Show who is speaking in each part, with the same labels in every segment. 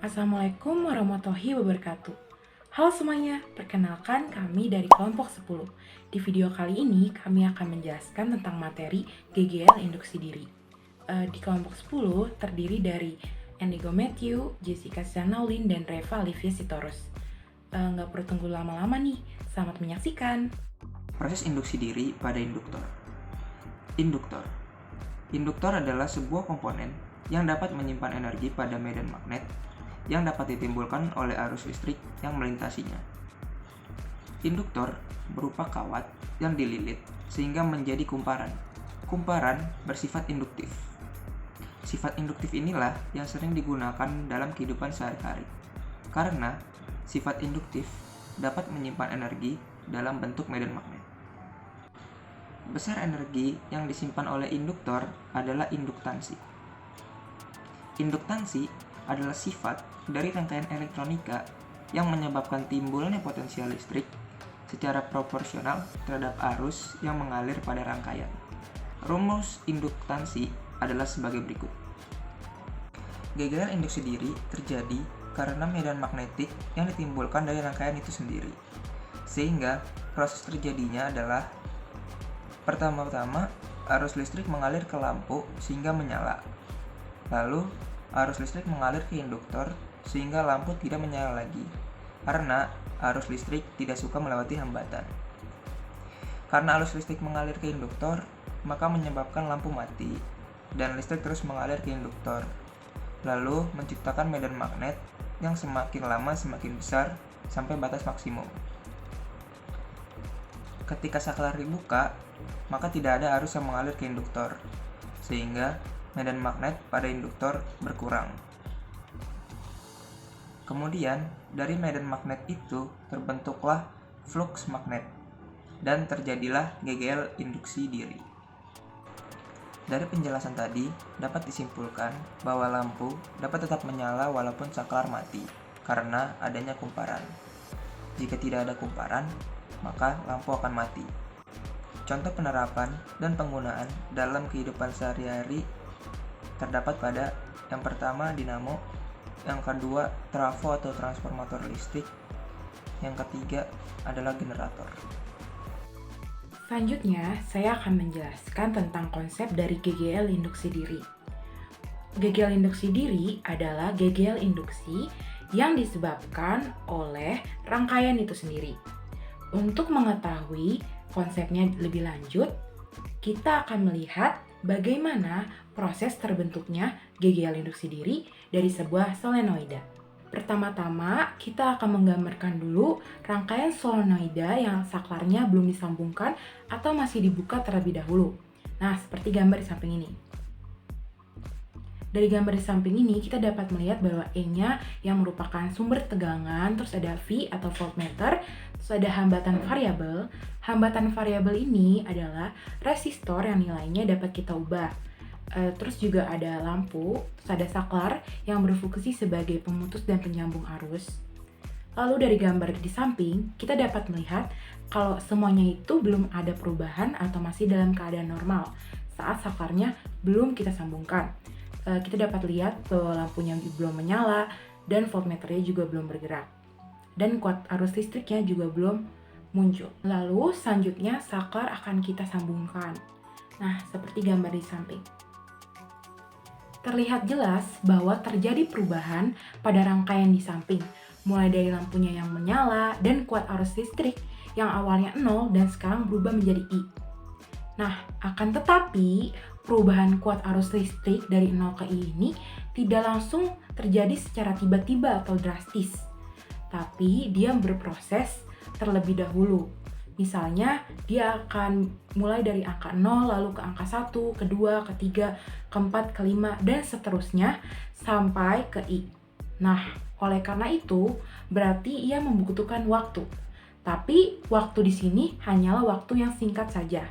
Speaker 1: Assalamualaikum warahmatullahi wabarakatuh. Halo semuanya, perkenalkan kami dari kelompok 10. Di video kali ini kami akan menjelaskan tentang materi GGL induksi diri. Di kelompok 10 terdiri dari Endigo Matthew, Jessica Zanaulin, dan Reva Olivia Sitorus. Nggak perlu tunggu lama-lama nih, selamat menyaksikan.
Speaker 2: Proses induksi diri pada induktor. Induktor adalah sebuah komponen yang dapat menyimpan energi pada medan magnet yang dapat ditimbulkan oleh arus listrik yang melintasinya. Induktor berupa kawat yang dililit sehingga menjadi kumparan. Kumparan bersifat induktif. Sifat induktif inilah yang sering digunakan dalam kehidupan sehari-hari. Karena sifat induktif dapat menyimpan energi dalam bentuk medan magnet. Besar energi yang disimpan oleh induktor adalah induktansi. Induktansi adalah sifat dari rangkaian elektronika yang menyebabkan timbulnya potensial listrik secara proporsional terhadap arus yang mengalir pada rangkaian. Rumus induktansi adalah sebagai berikut. GGL induksi diri terjadi karena medan magnetik yang ditimbulkan dari rangkaian itu sendiri. Sehingga proses terjadinya adalah pertama-tama arus listrik mengalir ke lampu sehingga menyala. Lalu arus listrik mengalir ke induktor sehingga lampu tidak menyala lagi, karena arus listrik tidak suka melewati hambatan. Karena arus listrik mengalir ke induktor, maka menyebabkan lampu mati, dan listrik terus mengalir ke induktor, lalu menciptakan medan magnet yang semakin lama semakin besar sampai batas maksimum. Ketika saklar dibuka, maka tidak ada arus yang mengalir ke induktor, sehingga medan magnet pada induktor berkurang. Kemudian, dari medan magnet itu terbentuklah flux magnet, dan terjadilah GGL induksi diri. Dari penjelasan tadi, dapat disimpulkan bahwa lampu dapat tetap menyala walaupun saklar mati, karena adanya kumparan. Jika tidak ada kumparan, maka lampu akan mati. Contoh penerapan dan penggunaan dalam kehidupan sehari-hari terdapat pada yang pertama dinamo, yang kedua trafo atau transformator listrik, yang ketiga adalah generator.
Speaker 1: Selanjutnya, saya akan menjelaskan tentang konsep dari GGL induksi diri. GGL induksi diri adalah GGL induksi yang disebabkan oleh rangkaian itu sendiri. Untuk mengetahui konsepnya lebih lanjut, kita akan melihat bagaimana proses terbentuknya GGL induksi diri dari sebuah solenoida. Pertama-tama, kita akan menggambarkan dulu rangkaian solenoida yang saklarnya belum disambungkan atau masih dibuka terlebih dahulu. Nah, seperti gambar di samping ini. Dari gambar di samping ini, kita dapat melihat bahwa E-nya yang merupakan sumber tegangan, terus ada V atau voltmeter, terus ada hambatan variabel. Hambatan variabel ini adalah resistor yang nilainya dapat kita ubah. Terus juga ada lampu, terus ada saklar yang berfungsi sebagai pemutus dan penyambung arus. Lalu dari gambar di samping, kita dapat melihat kalau semuanya itu belum ada perubahan atau masih dalam keadaan normal saat saklarnya belum kita sambungkan. Kita dapat lihat bahwa lampunya belum menyala dan voltmeternya juga belum bergerak. Dan kuat arus listriknya juga belum muncul. Lalu selanjutnya saklar akan kita sambungkan. Nah, seperti gambar di samping. Terlihat jelas bahwa terjadi perubahan pada rangkaian di samping, mulai dari lampunya yang menyala dan kuat arus listrik yang awalnya 0 dan sekarang berubah menjadi I. Nah, akan tetapi perubahan kuat arus listrik dari 0 ke I ini tidak langsung terjadi secara tiba-tiba atau drastis, tapi dia berproses terlebih dahulu. Misalnya, dia akan mulai dari angka 0, lalu ke angka 1, kedua, ketiga, keempat, kelima, dan seterusnya sampai ke I. Nah, oleh karena itu, berarti ia membutuhkan waktu. Tapi, waktu di sini hanyalah waktu yang singkat saja.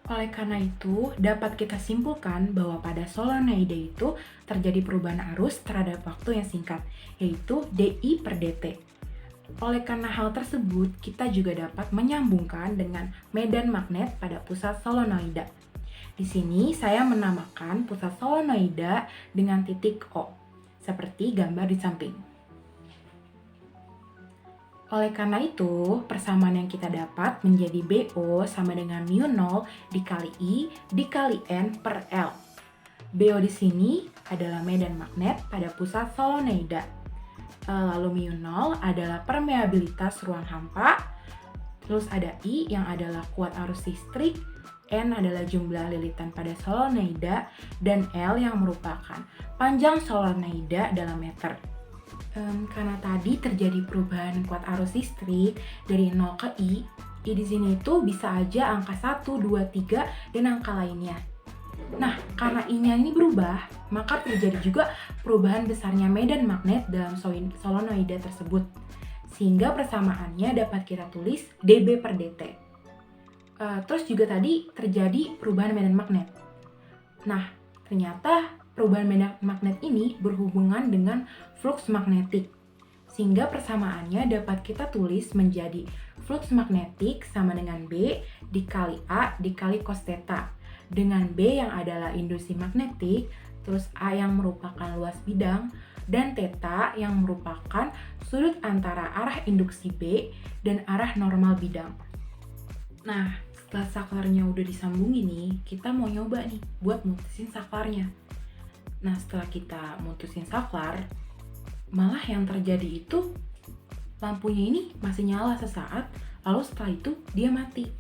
Speaker 1: Oleh karena itu, dapat kita simpulkan bahwa pada solenoida itu terjadi perubahan arus terhadap waktu yang singkat, yaitu dI per dt. Oleh karena hal tersebut, kita juga dapat menyambungkan dengan medan magnet pada pusat solenoida. Di sini saya menamakan pusat solenoida dengan titik O, seperti gambar di samping. Oleh karena itu, persamaan yang kita dapat menjadi BO sama dengan mu0 dikali I dikali N per L. BO di sini adalah medan magnet pada pusat solenoida. Lalu mu0 adalah permeabilitas ruang hampa. Terus ada I yang adalah kuat arus listrik, N adalah jumlah lilitan pada solenoida, dan L yang merupakan panjang solenoida dalam meter. Karena tadi terjadi perubahan kuat arus listrik dari 0 ke I di sini itu bisa aja angka 1, 2, 3, dan angka lainnya. Nah, karena I-nya ini berubah, maka terjadi juga perubahan besarnya medan magnet dalam solenoida tersebut. Sehingga persamaannya dapat kita tulis dB per dt. Terus juga tadi terjadi perubahan medan magnet. Nah, ternyata perubahan medan magnet ini berhubungan dengan flux magnetik. Sehingga persamaannya dapat kita tulis menjadi flux magnetik sama dengan B dikali A dikali cos theta. Dengan B yang adalah induksi magnetik, terus A yang merupakan luas bidang, dan theta yang merupakan sudut antara arah induksi B dan arah normal bidang. Nah, setelah saklarnya udah disambungin nih, kita mau nyoba nih buat mutusin saklarnya. Nah, setelah kita mutusin saklar, malah yang terjadi itu lampunya ini masih nyala sesaat, lalu setelah itu dia mati.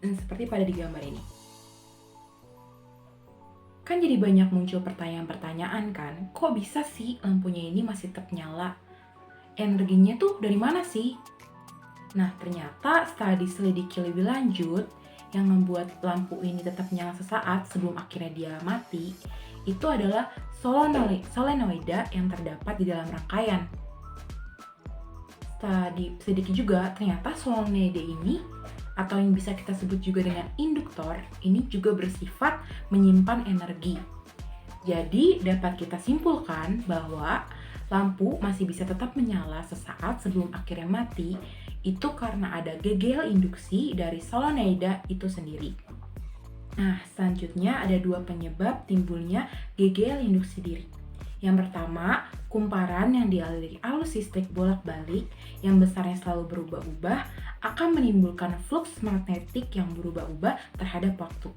Speaker 1: Dan seperti pada di gambar ini. Kan jadi banyak muncul pertanyaan-pertanyaan kan, kok bisa sih lampunya ini masih tetap nyala? Energinya tuh dari mana sih? Nah, ternyata setelah diselidiki lebih lanjut, yang membuat lampu ini tetap nyala sesaat sebelum akhirnya dia mati, itu adalah solenoida yang terdapat di dalam rangkaian. Setelah diselidiki juga, ternyata solenoida ini, atau yang bisa kita sebut juga dengan induktor, ini juga bersifat menyimpan energi. Jadi, dapat kita simpulkan bahwa lampu masih bisa tetap menyala sesaat sebelum akhirnya mati, itu karena ada GGL induksi dari solenoida itu sendiri. Nah, selanjutnya ada dua penyebab timbulnya GGL induksi diri. Yang pertama, kumparan yang dialiri arus listrik bolak-balik yang besarnya selalu berubah-ubah akan menimbulkan flux magnetik yang berubah-ubah terhadap waktu.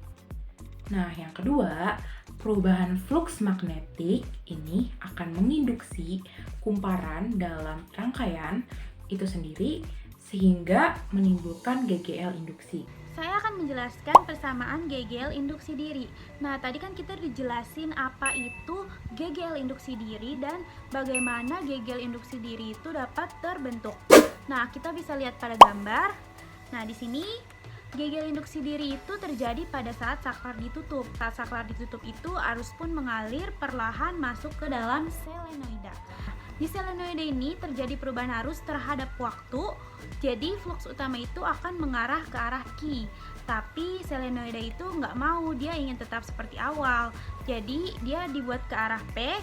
Speaker 1: Nah, yang kedua, perubahan flux magnetik ini akan menginduksi kumparan dalam rangkaian itu sendiri sehingga menimbulkan GGL induksi.
Speaker 3: Saya akan menjelaskan persamaan GGL induksi diri. Nah, tadi kan kita dijelasin apa itu GGL induksi diri dan bagaimana GGL induksi diri itu dapat terbentuk. Nah, kita bisa lihat pada gambar. Nah, di sini GGL induksi diri itu terjadi pada saat saklar ditutup. Saat saklar ditutup itu arus pun mengalir perlahan masuk ke dalam solenoida. Di solenoida ini terjadi perubahan arus terhadap waktu, jadi flux utama itu akan mengarah ke arah Q. Tapi solenoida itu nggak mau, dia ingin tetap seperti awal. Jadi dia dibuat ke arah P,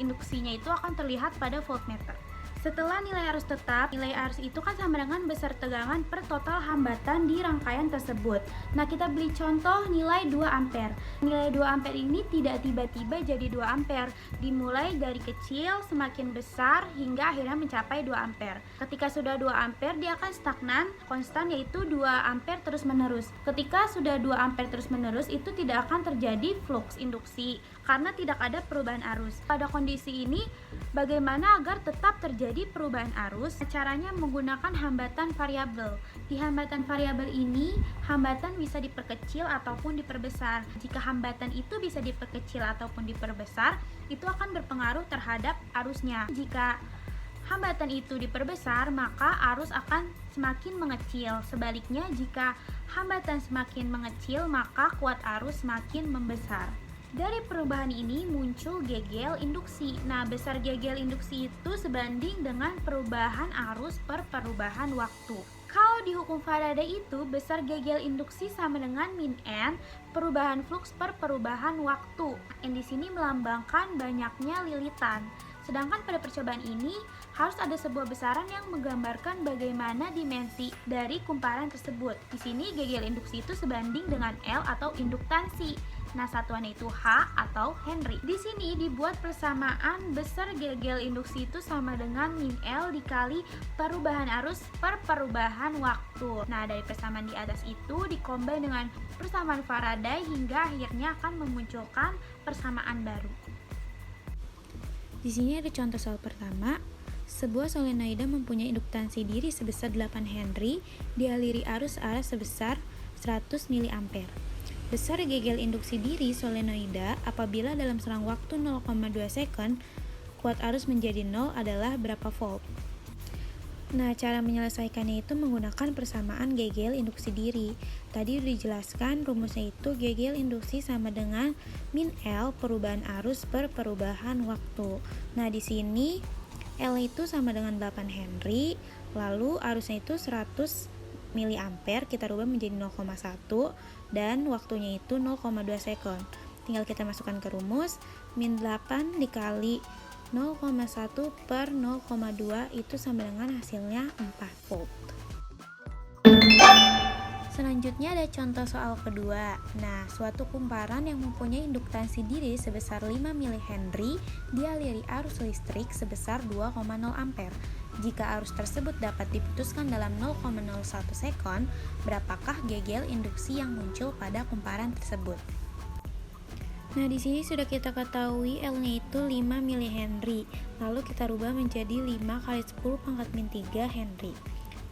Speaker 3: induksinya itu akan terlihat pada voltmeter. Setelah nilai arus tetap, nilai arus itu kan sama dengan besar tegangan per total hambatan di rangkaian tersebut. Nah, kita beli contoh nilai 2 ampere. Nilai 2 ampere ini tidak tiba-tiba jadi 2 ampere. Dimulai dari kecil, semakin besar, hingga akhirnya mencapai 2 ampere. Ketika sudah 2 ampere, dia akan stagnan, konstan, yaitu 2 ampere terus-menerus. Ketika sudah 2 ampere terus-menerus, itu tidak akan terjadi flux induksi, karena tidak ada perubahan arus. Pada kondisi ini, bagaimana agar tetap terjadi perubahan arus? Caranya menggunakan hambatan variabel. Di hambatan variabel ini, hambatan bisa diperkecil ataupun diperbesar. Jika hambatan itu bisa diperkecil ataupun diperbesar, itu akan berpengaruh terhadap arusnya. Jika hambatan itu diperbesar, maka arus akan semakin mengecil. Sebaliknya, jika hambatan semakin mengecil, maka kuat arus semakin membesar. Dari perubahan ini muncul GGL induksi. Nah, besar GGL induksi itu sebanding dengan perubahan arus per perubahan waktu. Kalau di hukum Faraday itu, besar GGL induksi sama dengan min N, perubahan flux per perubahan waktu. N di sini melambangkan banyaknya lilitan. Sedangkan pada percobaan ini, harus ada sebuah besaran yang menggambarkan bagaimana dimensi dari kumparan tersebut. Di sini GGL induksi itu sebanding dengan L atau induktansi. Nah, satuannya itu H atau Henry. Di sini dibuat persamaan besar GGL induksi itu sama dengan min L dikali perubahan arus per perubahan waktu. Nah, dari persamaan di atas itu dikombin dengan persamaan Faraday hingga akhirnya akan memunculkan persamaan baru.
Speaker 4: Di sini ada contoh soal pertama. Sebuah solenoida mempunyai induktansi diri sebesar 8 Henry dialiri arus arah sebesar 100 mA. Besar GGL induksi diri solenoida apabila dalam selang waktu 0,2 second kuat arus menjadi 0 adalah berapa volt? Nah, cara menyelesaikannya itu menggunakan persamaan GGL induksi diri. Tadi udah dijelaskan rumusnya itu GGL induksi sama dengan min L perubahan arus per perubahan waktu. Nah, di sini L itu sama dengan 8 Henry, lalu arusnya itu 100 mA, kita rubah menjadi 0,1 dan waktunya itu 0,2 second. Tinggal kita masukkan ke rumus, min 8 dikali 0,1 per 0,2 itu sama dengan hasilnya 4 volt. Selanjutnya ada contoh soal kedua. Nah, suatu kumparan yang mempunyai induktansi diri sebesar 5 mH dialiri arus listrik sebesar 2,0 ampere. Jika arus tersebut dapat diputuskan dalam 0,01 sekon, berapakah GGL induksi yang muncul pada kumparan tersebut? Nah, di sini sudah kita ketahui L-nya itu 5 mH. Lalu kita rubah menjadi 5 kali 10 pangkat min 3 Henry.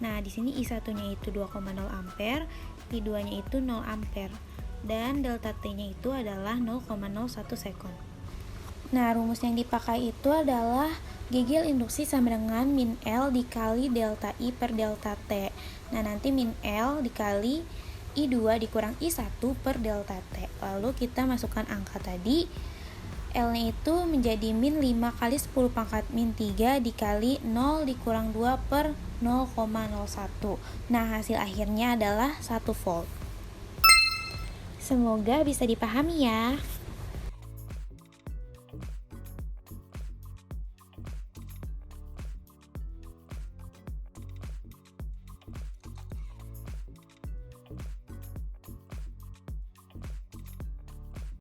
Speaker 4: Nah, di sini I1-nya itu 2,0 ampere, I2-nya itu 0 ampere, dan delta T-nya itu adalah 0,01 sekon. Nah, rumus yang dipakai itu adalah GGL induksi sama dengan min L dikali delta I per delta T. Nah, nanti min L dikali I2 dikurang I1 per delta T. Lalu kita masukkan angka tadi. L-nya itu menjadi min 5 kali 10 pangkat min 3 dikali 0 dikurang 2 per 0,01. Nah, hasil akhirnya adalah 1 volt. Semoga bisa dipahami ya.